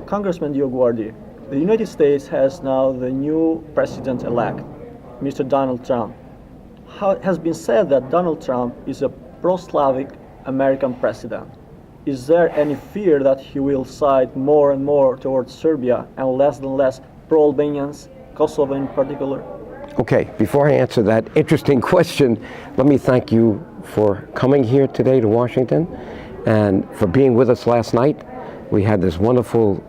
Congressman DioGuardi, the United States has now the new president-elect, Mr. Donald Trump. It has been said that Donald Trump is a pro-Slavic American president. Is there any fear that he will side more and more towards Serbia and less and less pro-Albanians, Kosovo in particular? Okay, before I answer that interesting question, let me thank you for coming here today to Washington and for being with us last night. We had this wonderful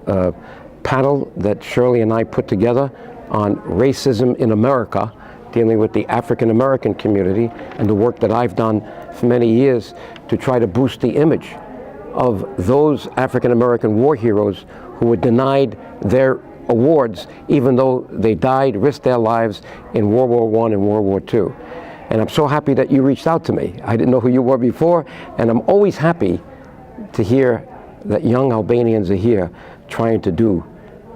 panel that Shirley and I put together on racism in America, dealing with the African American community and the work that I've done for many years to try to boost the image of those African American war heroes who were denied their awards even though they died, risked their lives in World War I and World War II. And I'm so happy that you reached out to me. I didn't know who you were before, and I'm always happy to hear that young Albanians are here trying to do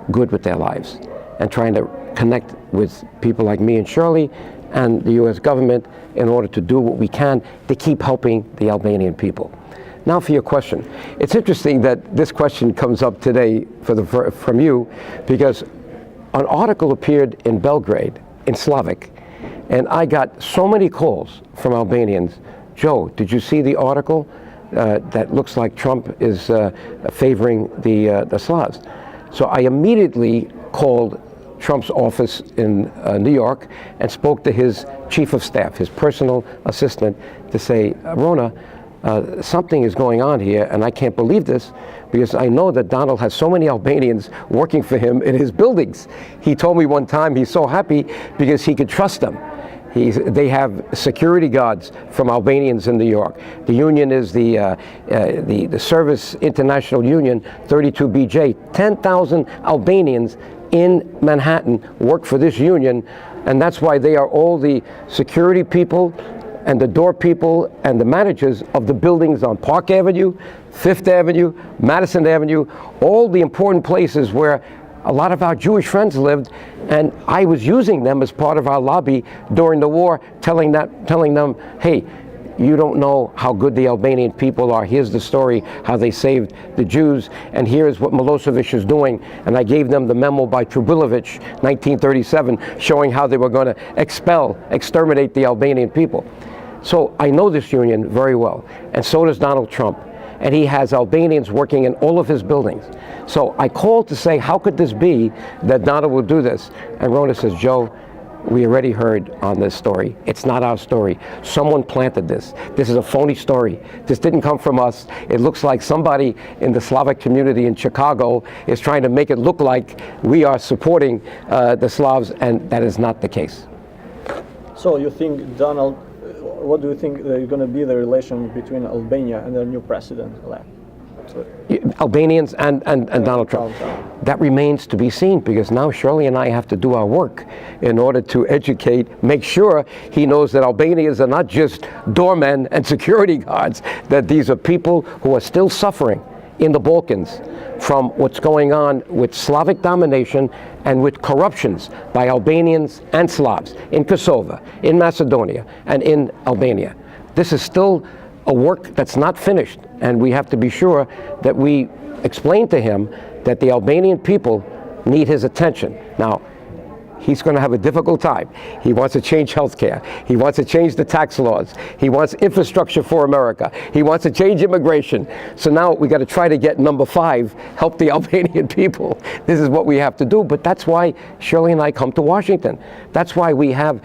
good with their lives and trying to connect with people like me and Shirley and the U.S. government in order to do what we can to keep helping the Albanian people. Now for your question. It's interesting that this question comes up today from you because an article appeared in Belgrade in Slavic, and I got so many calls from Albanians. Joe, did you see the article that looks like Trump is favoring the Slavs? So I immediately called Trump's office in New York and spoke to his chief of staff, his personal assistant, to say, Rona, something is going on here, and I can't believe this because I know that Donald has so many Albanians working for him in his buildings. He told me one time he's so happy because he could trust them. They have security guards from Albanians in New York. The union is the Service International Union 32BJ. 10,000 Albanians in Manhattan work for this union, and that's why they are all the security people and the door people and the managers of the buildings on Park Avenue, Fifth Avenue, Madison Avenue, all the important places where a lot of our Jewish friends lived, and I was using them as part of our lobby during the war, telling them, hey, you don't know how good the Albanian people are. Here's the story, how they saved the Jews, and here's what Milosevic is doing. And I gave them the memo by Trubilovic, 1937, showing how they were going to exterminate the Albanian people. So I know this union very well, and so does Donald Trump. And he has Albanians working in all of his buildings. So I called to say, how could this be that Donald will do this? And Rona says, Joe, we already heard on this story. It's not our story. Someone planted this. This is a phony story. This didn't come from us. It looks like somebody in the Slavic community in Chicago is trying to make it look like we are supporting the Slavs, and that is not the case. So you think Donald, what do you think is going to be the relation between Albania and their new president-elect? Albanians and Donald Trump. That remains to be seen, because now Shirley and I have to do our work in order to educate, make sure he knows that Albanians are not just doormen and security guards, that these are people who are still suffering in the Balkans from what's going on with Slavic domination and with corruptions by Albanians and Slavs in Kosovo, in Macedonia, and in Albania. This is still a work that's not finished, and we have to be sure that we explain to him that the Albanian people need his attention. Now, he's going to have a difficult time. He wants to change healthcare. He wants to change the tax laws. He wants infrastructure for America. He wants to change immigration. So now we got to try to get number 5, help the Albanian people. This is what we have to do, but that's why Shirley and I come to Washington. That's why we have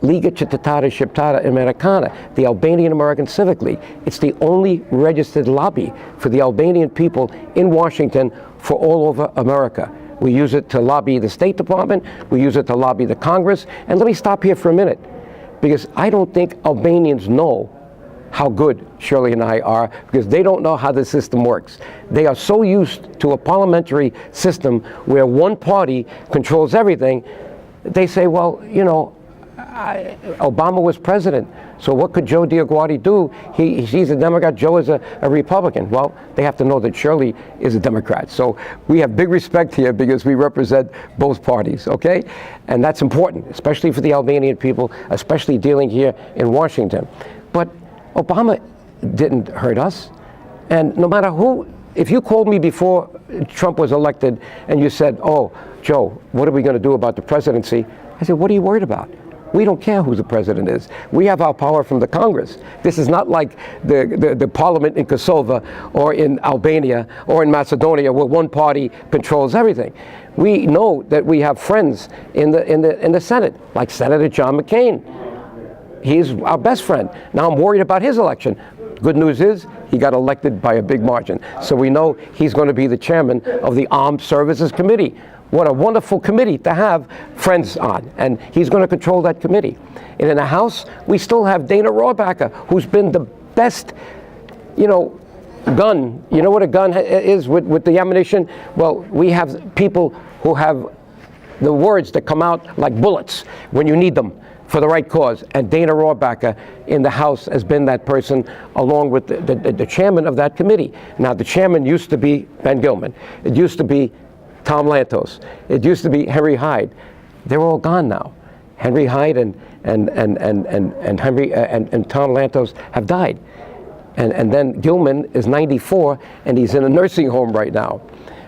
Liga Cittadina Shqiptare Americana, the Albanian American Civic League. It's the only registered lobby for the Albanian people in Washington for all over America. We use it to lobby the State Department, we use it to lobby the Congress, and let me stop here for a minute, because I don't think Albanians know how good Shirley and I are, because they don't know how the system works. They are so used to a parliamentary system where one party controls everything. They say, well, you know, Obama was president, so what could Joe DioGuardi do? He's a Democrat, Joe is a Republican. Well, they have to know that Shirley is a Democrat. So we have big respect here because we represent both parties, okay? And that's important, especially for the Albanian people, especially dealing here in Washington. But Obama didn't hurt us. And no matter who if you called me before Trump was elected and you said, oh, Joe, what are we going to do about the presidency? I said, what are you worried about? We don't care who the president is. We have our power from the Congress. This is not like the parliament in Kosovo or in Albania or in Macedonia where one party controls everything. We know that we have friends in the Senate, like Senator John McCain. He's our best friend. Now I'm worried about his election. Good news is he got elected by a big margin. So we know he's going to be the chairman of the Armed Services Committee. What a wonderful committee to have friends on, and he's going to control that committee. And in the House, we still have Dana Rohrabacher, who's been the best, gun. You know what a gun is with the ammunition? Well, we have people who have the words that come out like bullets when you need them for the right cause. And Dana Rohrabacher in the House has been that person, along with the chairman of that committee. Now, the chairman used to be Ben Gilman. It used to be Tom Lantos. It used to be Henry Hyde. They're all gone now. Henry Hyde and Tom Lantos have died. And then Gilman is 94 and he's in a nursing home right now.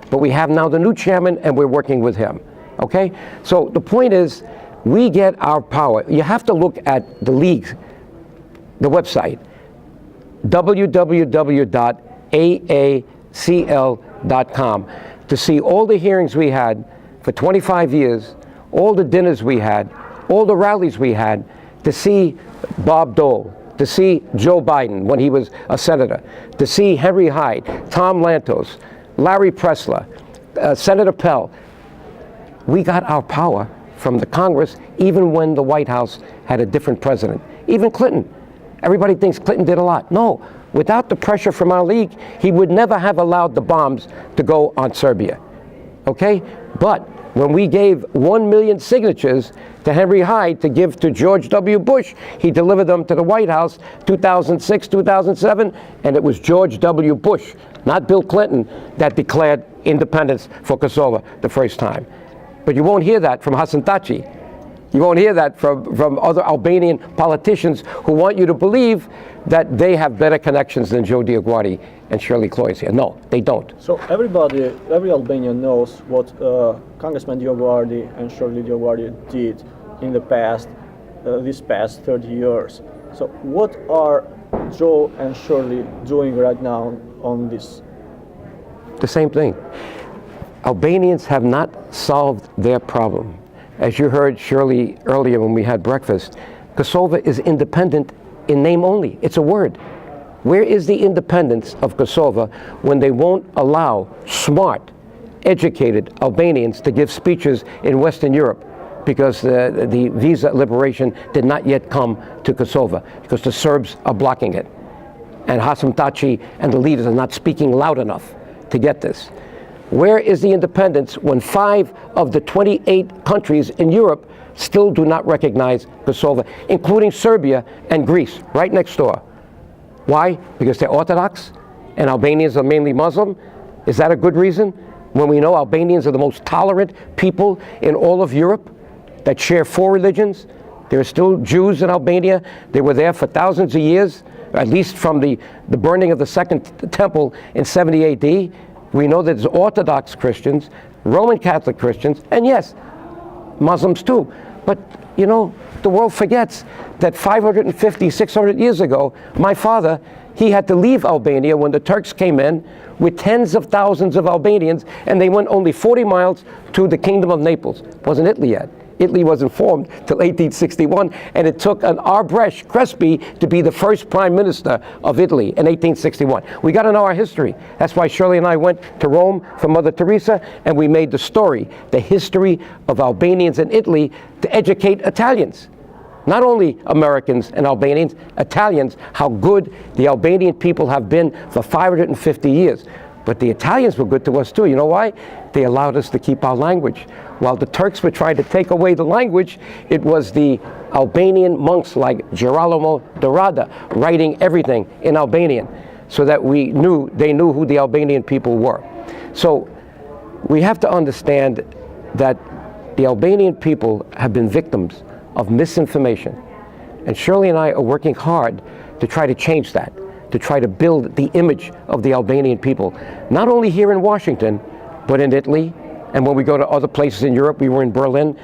But we have now the new chairman and we're working with him. Okay? So the point is, we get our power. You have to look at the league, the website, www.aacl.com, to see all the hearings we had for 25 years, all the dinners we had, all the rallies we had, to see Bob Dole, to see Joe Biden when he was a senator, to see Henry Hyde, Tom Lantos, Larry Pressler, Senator Pell. We got our power from the Congress even when the White House had a different president. Even Clinton. Everybody thinks Clinton did a lot. No. Without the pressure from our league, he would never have allowed the bombs to go on Serbia. Okay? But when we gave 1 million signatures to Henry Hyde to give to George W. Bush, he delivered them to the White House 2006, 2007, and it was George W. Bush, not Bill Clinton, that declared independence for Kosovo the first time. But you won't hear that from Hasan Taci. You won't hear that from other Albanian politicians who want you to believe that they have better connections than Joe DioGuardi and Shirley Cloys here. No, they don't. So every Albanian knows what Congressman DioGuardi and Shirley DioGuardi did in the past, these past 30 years. So what are Joe and Shirley doing right now on this? The same thing. Albanians have not solved their problem. As you heard Shirley earlier when we had breakfast, Kosovo is independent in name only. It's a word. Where is the independence of Kosovo when they won't allow smart, educated Albanians to give speeches in Western Europe because the visa liberation did not yet come to Kosovo because the Serbs are blocking it. And Hasan Taci and the leaders are not speaking loud enough to get this. Where is the independence when 5 of the 28 countries in Europe still do not recognize Kosovo, including Serbia and Greece, right next door? Why? Because they're Orthodox and Albanians are mainly Muslim? Is that a good reason? When we know Albanians are the most tolerant people in all of Europe that share 4 religions? There are still Jews in Albania. They were there for thousands of years, at least from the burning of the Second Temple in 70 AD. We know that there's Orthodox Christians, Roman Catholic Christians, and yes, Muslims too. But, you know, the world forgets that 550, 600 years ago, my father, he had to leave Albania when the Turks came in with tens of thousands of Albanians, and they went only 40 miles to the Kingdom of Naples. It wasn't Italy yet. Italy wasn't formed till 1861, and it took an Arbrecht Crespi to be the first prime minister of Italy in 1861. We got to know our history. That's why Shirley and I went to Rome for Mother Teresa, and we made the story, the history of Albanians in Italy, to educate Italians. Not only Americans and Albanians, Italians, how good the Albanian people have been for 550 years. But the Italians were good to us too. You know why? They allowed us to keep our language. While the Turks were trying to take away the language, it was the Albanian monks like Girolamo de Rada writing everything in Albanian so that they knew who the Albanian people were. So we have to understand that the Albanian people have been victims of misinformation. And Shirley and I are working hard to try to change that. to try to build the image of the Albanian people, not only here in Washington, but in Italy. And when we go to other places in Europe, we were in Berlin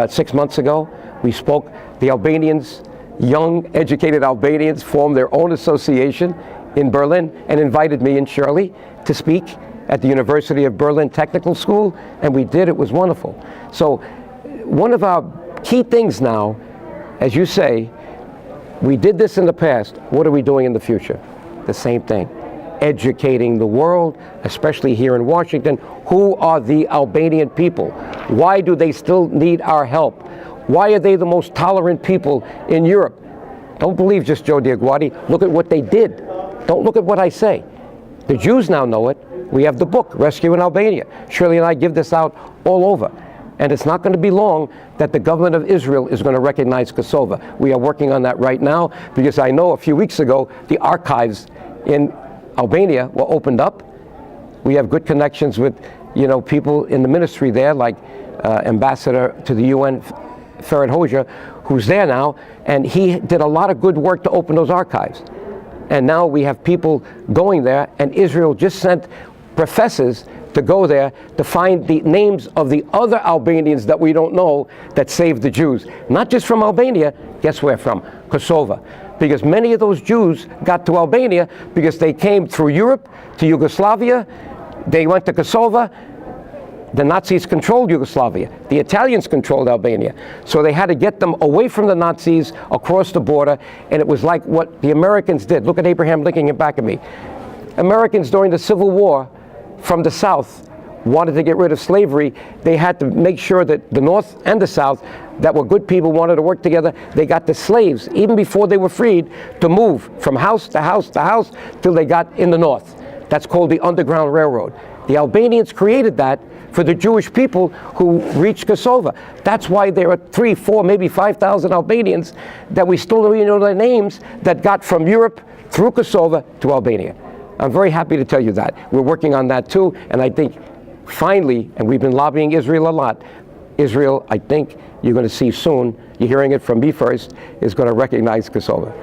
6 months ago. We spoke, the Albanians, young, educated Albanians formed their own association in Berlin and invited me and Shirley to speak at the University of Berlin Technical School, and we did. It was wonderful. So one of our key things now, as you say, we did this in the past. What are we doing in the future? The same thing. Educating the world, especially here in Washington. Who are the Albanian people? Why do they still need our help? Why are they the most tolerant people in Europe? Don't believe just Joe DioGuardi. Look at what they did. Don't look at what I say. The Jews now know it. We have the book, Rescue in Albania. Shirley and I give this out all over. And it's not going to be long that the government of Israel is going to recognize Kosovo. We are working on that right now, because I know a few weeks ago the archives in Albania were opened up. We have good connections with, people in the ministry there, like Ambassador to the UN, Ferhat Hoxha, who's there now, and he did a lot of good work to open those archives. And now we have people going there, and Israel just sent professors to go there to find the names of the other Albanians that we don't know that saved the Jews. Not just from Albania, guess where from? Kosovo. Because many of those Jews got to Albania because they came through Europe to Yugoslavia, they went to Kosovo. The Nazis controlled Yugoslavia. The Italians controlled Albania. So they had to get them away from the Nazis across the border, and it was like what the Americans did. Look at Abraham Lincoln in back of me. Americans during the Civil War from the South wanted to get rid of slavery. They had to make sure that the North and the South, that were good people, wanted to work together. They got the slaves, even before they were freed, to move from house to house to house till they got in the North. That's called the Underground Railroad. The Albanians created that for the Jewish people who reached Kosovo. That's why there are 3, 4, maybe 5,000 Albanians that we still don't even know their names that got from Europe through Kosovo to Albania. I'm very happy to tell you that. We're working on that too, and I think finally, and we've been lobbying Israel a lot, Israel, I think you're going to see soon, you're hearing it from me first, is going to recognize Kosovo.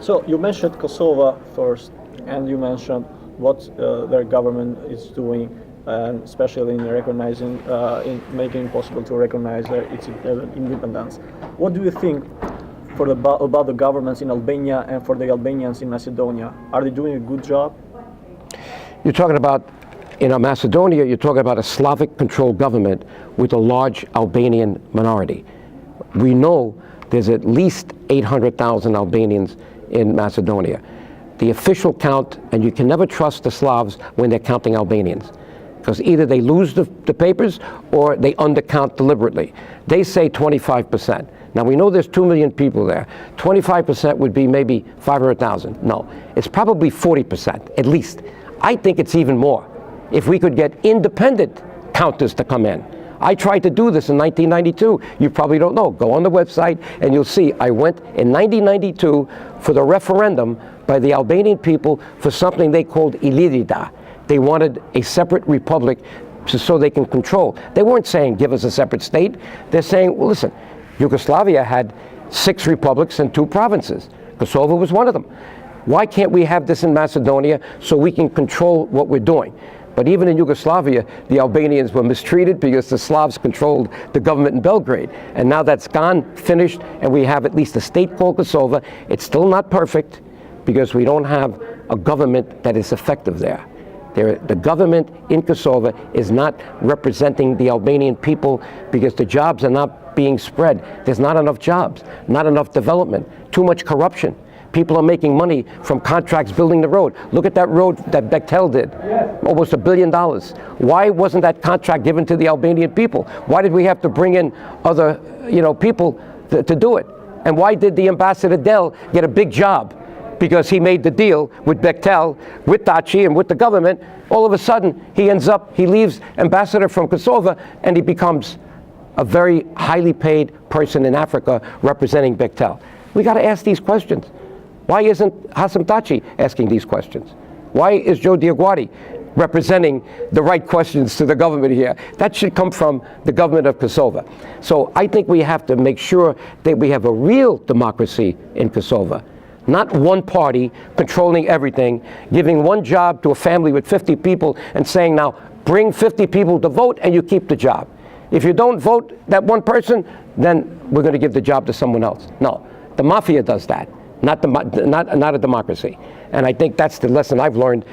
So you mentioned Kosovo first, and you mentioned what their government is doing, and especially in recognizing, in making it possible to recognize its independence. What do you think about the governments in Albania and for the Albanians in Macedonia? Are they doing a good job? You're talking about, in Macedonia, you're talking about a Slavic-controlled government with a large Albanian minority. We know there's at least 800,000 Albanians in Macedonia. The official count, and you can never trust the Slavs when they're counting Albanians, because either they lose the papers or they undercount deliberately. They say 25%. Now we know there's 2 million people there. 25% would be maybe 500,000. No, it's probably 40% at least. I think it's even more. If we could get independent counters to come in. I tried to do this in 1992. You probably don't know. Go on the website and you'll see I went in 1992 for the referendum by the Albanian people for something they called Ilirida. They wanted a separate republic so they can control. They weren't saying give us a separate state. They're saying, well, listen, Yugoslavia had 6 republics and 2 provinces. Kosovo was one of them. Why can't we have this in Macedonia so we can control what we're doing? But even in Yugoslavia, the Albanians were mistreated because the Slavs controlled the government in Belgrade. And now that's gone, finished, and we have at least a state called Kosovo. It's still not perfect because we don't have a government that is effective there. The government in Kosovo is not representing the Albanian people because the jobs are not being spread. There's not enough jobs, not enough development, too much corruption. People are making money from contracts building the road. Look at that road that Bechtel did, almost $1 billion. Why wasn't that contract given to the Albanian people? Why did we have to bring in other, people to do it? And why did the ambassador Dell get a big job? Because he made the deal with Bechtel, with Taci, and with the government. All of a sudden, he leaves ambassador from Kosovo, and he becomes a very highly paid person in Africa representing Bechtel. We got to ask these questions. Why isn't Hasan Taci asking these questions? Why is Joe DioGuardi representing the right questions to the government here? That should come from the government of Kosovo. So I think we have to make sure that we have a real democracy in Kosovo, not one party controlling everything, giving one job to a family with 50 people and saying, now bring 50 people to vote and you keep the job. If you don't vote that one person, then we're going to give the job to someone else. No, the mafia does that, not a democracy. And I think that's the lesson I've learned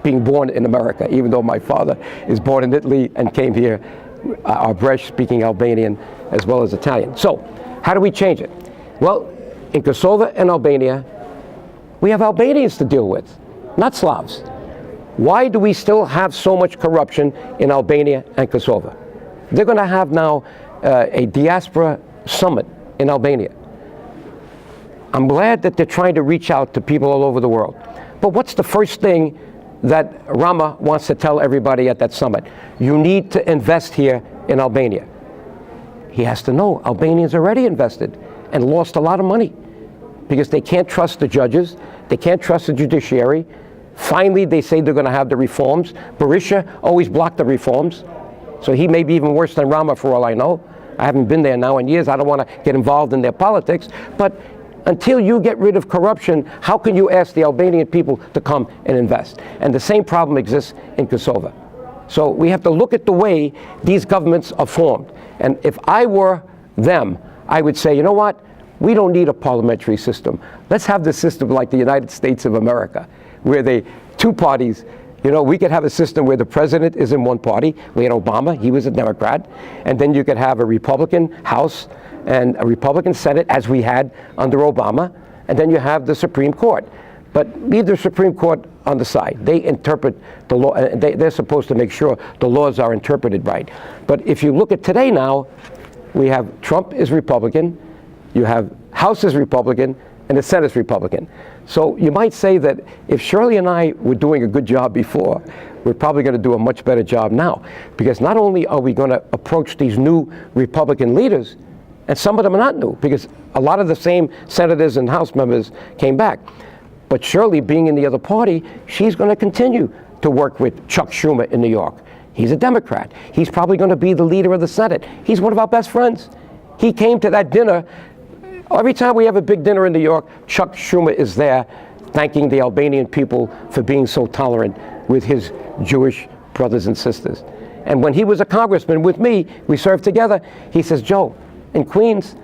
being born in America, even though my father is born in Italy and came here, Arbresh speaking Albanian as well as Italian. So how do we change it? Well, in Kosovo and Albania, we have Albanians to deal with, not Slavs. Why do we still have so much corruption in Albania and Kosovo? They're going to have now a diaspora summit in Albania. I'm glad that they're trying to reach out to people all over the world. But what's the first thing that Rama wants to tell everybody at that summit? You need to invest here in Albania. He has to know Albanians already invested and lost a lot of money because they can't trust the judges, they can't trust the judiciary. Finally, they say they're going to have the reforms. Berisha always blocked the reforms, so he may be even worse than Rama for all I know. I haven't been there now in years. I don't want to get involved in their politics, but until you get rid of corruption, how can you ask the Albanian people to come and invest? And the same problem exists in Kosovo. So we have to look at the way these governments are formed. And if I were them, I would say, you know what? We don't need a parliamentary system. Let's have the system like the United States of America, where they two parties. You know, we could have a system where the president is in one party. We had Obama, he was a Democrat. And then you could have a Republican House and a Republican Senate, as we had under Obama. And then you have the Supreme Court. But leave the Supreme Court on the side. They interpret the law. They're supposed to make sure the laws are interpreted right. But if you look at today now, we have Trump is Republican, you have House is Republican, and the Senate is Republican. So you might say that if Shirley and I were doing a good job before, we're probably going to do a much better job now. Because not only are we going to approach these new Republican leaders, and some of them are not new, because a lot of the same senators and House members came back. But Shirley, being in the other party, she's going to continue to work with Chuck Schumer in New York. He's a Democrat. He's probably going to be the leader of the Senate. He's one of our best friends. He came to that dinner. Every time we have a big dinner in New York, Chuck Schumer is there thanking the Albanian people for being so tolerant with his Jewish brothers and sisters. And when he was a congressman with me, we served together, he says, Joe, in Queens,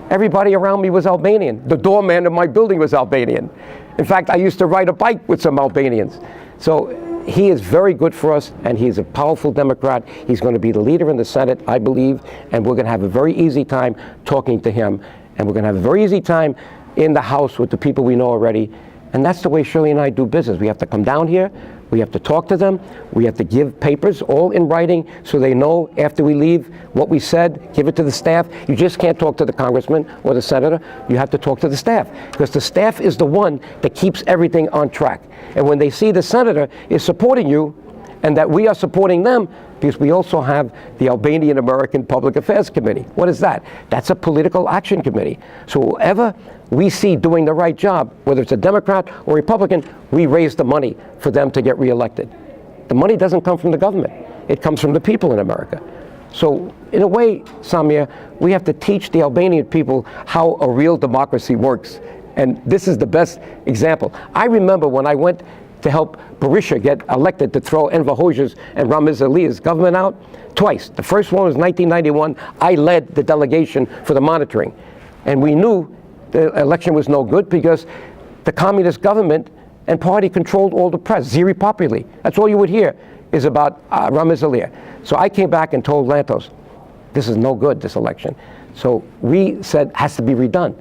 everybody around me was Albanian. The doorman of my building was Albanian. In fact, I used to ride a bike with some Albanians. So he is very good for us, and he's a powerful Democrat. He's going to be the leader in the Senate, I believe, and we're going to have a very easy time talking to him. And we're going to have a very easy time in the House with the people we know already. And that's the way Shirley and I do business. We have to come down here, we have to talk to them, we have to give papers all in writing so they know after we leave what we said, give it to the staff. You just can't talk to the congressman or the senator, you have to talk to the staff, because the staff is the one that keeps everything on track. And when they see the senator is supporting you and that we are supporting them, because we also have the Albanian American Public Affairs Committee. What is that? That's a political action committee. So whoever we see doing the right job, whether it's a Democrat or Republican, we raise the money for them to get reelected. The money doesn't come from the government. It comes from the people in America. So in a way, Saimir, we have to teach the Albanian people how a real democracy works. And this is the best example. I remember when I went to help Berisha get elected to throw Enver Hoxha's and Ramiz Ali's government out twice. The first one was 1991. I led the delegation for the monitoring. And we knew the election was no good because the communist government and party controlled all the press, Ziri Populi. That's all you would hear is about Ramiz Ali. So I came back and told Lantos, this is no good, this election. So we said, has to be redone.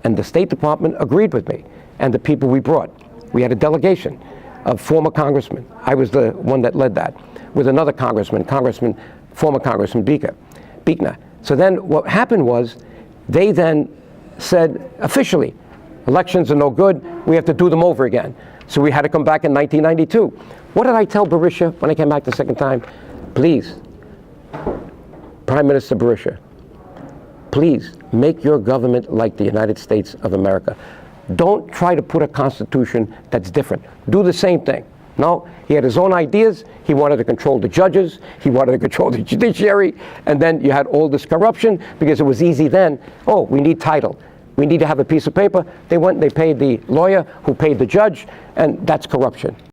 And the State Department agreed with me and the people we brought. We had a delegation of former congressmen. I was the one that led that, with another congressman, former Congressman Beekner. So then what happened was, they then said officially, elections are no good, we have to do them over again. So we had to come back in 1992. What did I tell Berisha when I came back the second time? Please, Prime Minister Berisha, please make your government like the United States of America. Don't try to put a constitution that's different. Do the same thing. No, he had his own ideas. He wanted to control the judges. He wanted to control the judiciary. And then you had all this corruption because it was easy then. Oh, we need title. we need to have a piece of paper. They went, they paid the lawyer who paid the judge, and that's corruption.